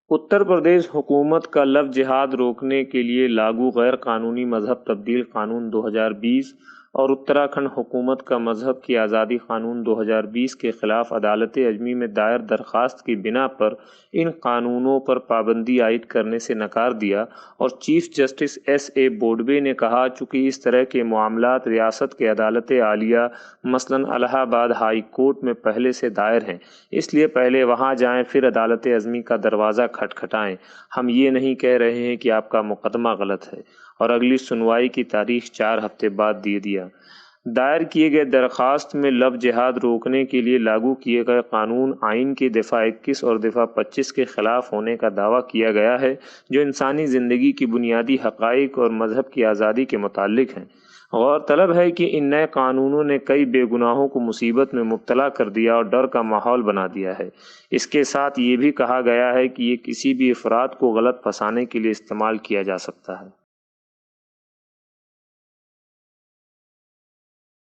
اتر پردیش حکومت کا لو جہاد روکنے کے لیے لاگو غیر قانونی مذہب تبدیل قانون 2020 اور اتراکھنڈ حکومت کا مذہب کی آزادی قانون 2020 کے خلاف عدالت عظمی میں دائر درخواست کی بنا پر ان قانونوں پر پابندی عائد کرنے سے نکار دیا، اور chief justice S A Bobde نے کہا چونکہ اس طرح کے معاملات ریاست کے عدالت عالیہ مثلاً الہ آباد ہائی کورٹ میں پہلے سے دائر ہیں، اس لیے پہلے وہاں جائیں پھر عدالت عظمی کا دروازہ کھٹکھٹائیں۔ ہم یہ نہیں کہہ رہے ہیں کہ آپ کا مقدمہ غلط ہے، اور اگلی سنوائی کی تاریخ 4 ہفتے بعد دے دیا۔ دائر کیے گئے درخواست میں لو جہاد روکنے کے لیے لاگو کیے گئے قانون آئین کے دفعہ 21 اور دفعہ 25 کے خلاف ہونے کا دعویٰ کیا گیا ہے، جو انسانی زندگی کی بنیادی حقائق اور مذہب کی آزادی کے متعلق ہیں۔ غور طلب ہے کہ ان نئے قانونوں نے کئی بے گناہوں کو مصیبت میں مبتلا کر دیا اور ڈر کا ماحول بنا دیا ہے۔ اس کے ساتھ یہ بھی کہا گیا ہے کہ یہ کسی بھی افراد کو غلط پھنسانے کے لیے استعمال کیا جا سکتا ہے۔